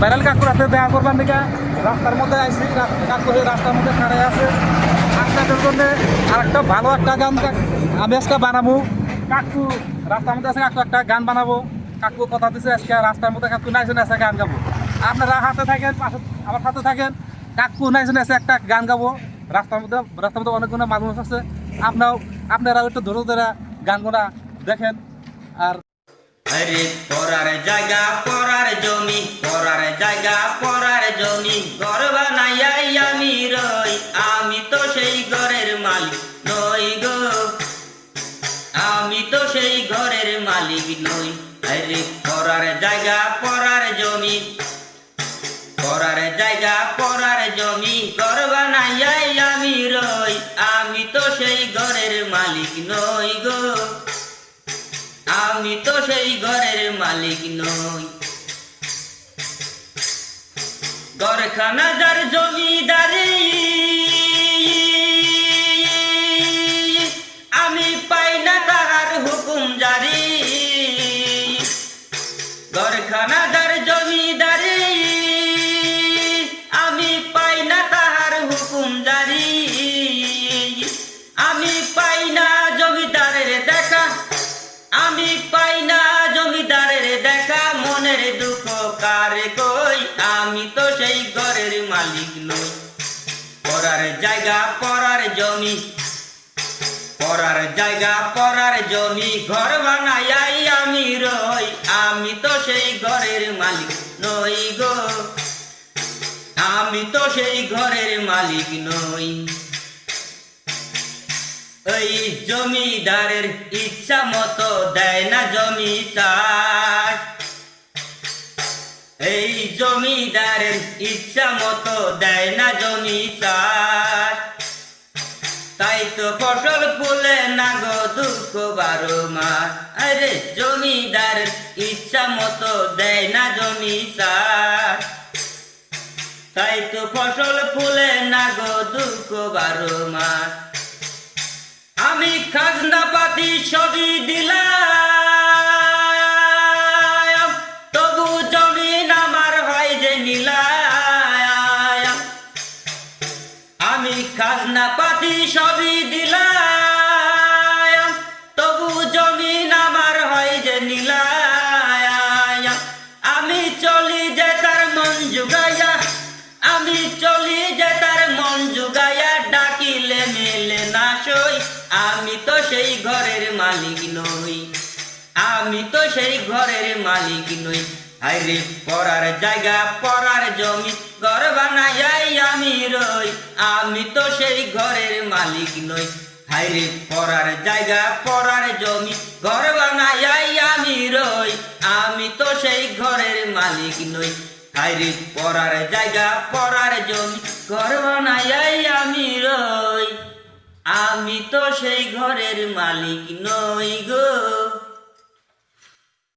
Viral কাকুর হাতে দেখা করবার দিকে রাস্তার মধ্যে আইসি। কাকু রাস্তার মধ্যে খাড়াই আছে। আপনাদের জন্য আরেকটা ভালো একটা গান আমি আজকে বানাবো। কাকু রাস্তার মধ্যে আছে, কাকু একটা গান বানাবো। কাকু কথা দিচ্ছে আজকে রাস্তার মধ্যে কাকু নাইছে নাচে গান গাবো। আপনারা হাতে থাকেন, পাশে আমার সাথে থাকেন। কাকু নাইছে নাচে একটা গান গাবো। রাস্তার মধ্যে অনেকগুলো মানুষ আছে। আপনারা একটু ধরে ধরে গানগুলা দেখেন। আর আরে পরার জায়গা পরার জমি, পরার জায়গা পরার জমি, ঘর বানাইয়াই আমি রই, আমি তো সেই ঘরের মালিক নই গো, আমি তো সেই ঘরের মালিক নই। আরে পরার জায়গা পরার জমি, পরার জায়গা পরার জমি, ঘর বানাইয়াই আমি রই, আমি তো সেই ঘরের মালিক নই গো, আমি তো সেই ঘরের মালিক নই। ঘরখানা যার জমিদারি, আমি পাই না তাহার হুকুম জারি। ঘরখানা যার জমিদারি, আমি পাই না তাহার হুকুম জারি। আমি পাই না জমিদারের দেখা, আমি পাই না জমিদারের দেখা, মনের দুঃখ কারে কই, আমি তো সেই ঘরের মালিক নই। পরার জায়গা পরার জমি, পরার জায়গা পরার জমি, ঘর বানাইয়াই আমি রই, আমি তো সেই ঘরের মালিক নই গো, আমি তো সেই ঘরের মালিক নই। ওই জমিদারের ইচ্ছা মতো দেয় না জমি চাষ, এই জমিদারের ইচ্ছা মতো দেয় না জমি চাষ, তাই তো ফসল ফুলে না গো দুঃখ 12 মাস। আরে জমিদারের ইচ্ছা মতো দেয় না জমি চাষ, তাই তো ফসল ফুলে না গো দুঃখ 12 মাস। আমি খাজনা পাতি সবই দিলাম, তবু জমিন আমার হয় যে নিলাম। আমি খাজনা পাতি সবই দিলাম, তবু জমিন আমার হয় যে নিলাম। আমি চলি যে তার মন জুগাইয়া, আমি চলি যে তার মন জুগাইয়া, ডাকিলে মেলে না সই, আমি তো সেই ঘরের মালিক নই, আমি তো সেই ঘরের মালিক নই। আরে পরার জায়গা পরার জমি, ঘর বানাইয়াই আমি রই, আমি তো সেই ঘরের মালিক নই। হায়রে পরার জায়গা পরার জমি, ঘর বানাইয়াই আমি রই, আমি তো সেই ঘরের মালিক নই। হায়রে পরার জায়গা পরার জমি, ঘর বানাইয়াই আমি রই, আমি তো সেই ঘরের মালিক নই গো।